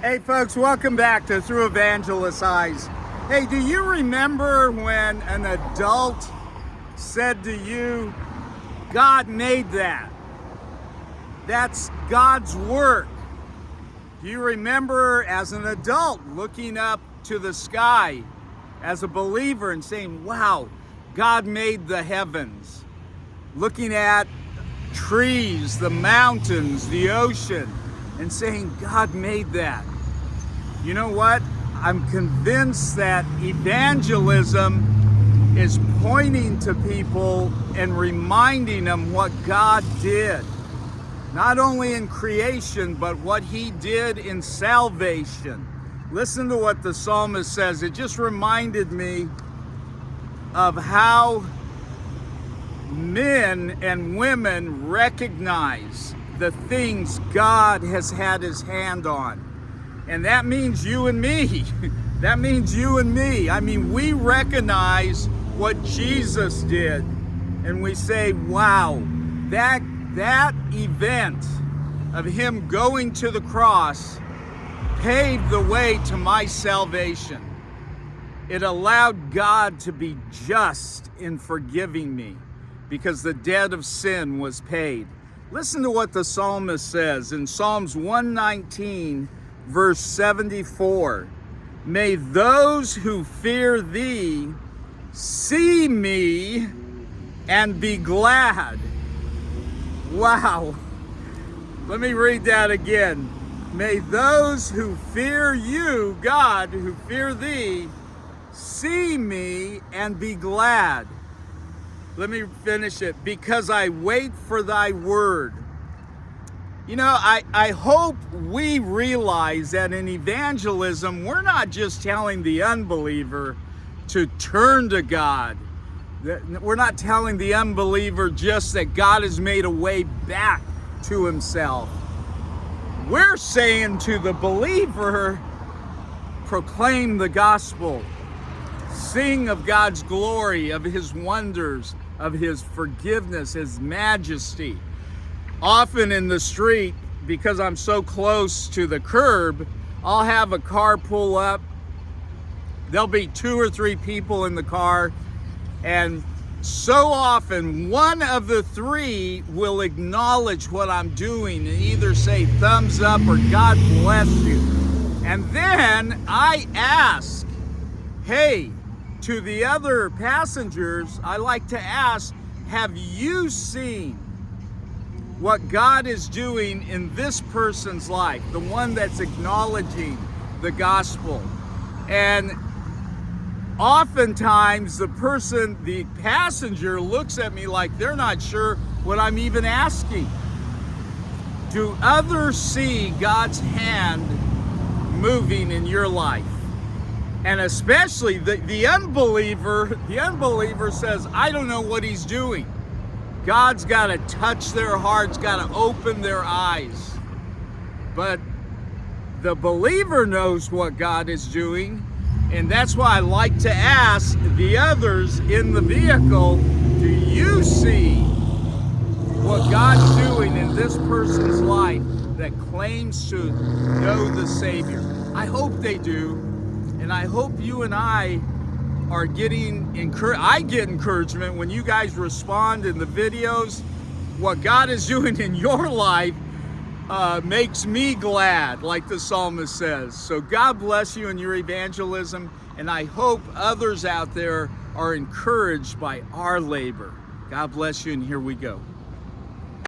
Hey folks, welcome back to Through Evangelist's Eyes. Hey, do you remember when an adult said to you, God made that? That's God's work. Do you remember as an adult looking up to the sky as a believer and saying, wow, God made the heavens? Looking at trees, the mountains, the ocean, and saying, God made that. You know what? I'm convinced that evangelism is pointing to people and reminding them what God did. Not only in creation, but what He did in salvation. Listen to what the psalmist says. It just reminded me of how men and women recognize the things God has had His hand on. And that means you and me. That means you and me. I mean, we recognize what Jesus did. And we say, wow, that event of Him going to the cross paved the way to my salvation. It allowed God to be just in forgiving me because the debt of sin was paid. Listen to what the psalmist says in Psalms 119, verse 74. May those who fear Thee see me and be glad. Wow. Let me read that again. May those who fear You, God, who fear Thee, see me and be glad. Let me finish it. Because I wait for Thy word. You know, I hope we realize that in evangelism, we're not just telling the unbeliever to turn to God. We're not telling the unbeliever just that God has made a way back to Himself. We're saying to the believer, proclaim the gospel. Sing of God's glory, of His wonders, of His forgiveness, His majesty. Often in the street, because I'm so close to the curb, I'll have a car pull up. There'll be 2 or 3 people in the car, and so often one of the 3 will acknowledge what I'm doing and either say thumbs up or God bless you. And then I ask, hey, to the other passengers, I like to ask, have you seen what God is doing in this person's life, the one that's acknowledging the gospel? And oftentimes the passenger looks at me like they're not sure what I'm even asking. Do others see God's hand moving in your life? And especially the unbeliever says, I don't know what He's doing. God's got to touch their hearts, got to open their eyes. But the believer knows what God is doing, and that's why I like to ask the others in the vehicle, do you see what God's doing in this person's life that claims to know the Savior? I hope they do. And I hope you and I are getting encouraged. I get encouragement when you guys respond in the videos. What God is doing in your life makes me glad, like the psalmist says. So God bless you in your evangelism, and I hope others out there are encouraged by our labor. God bless you, and here we go.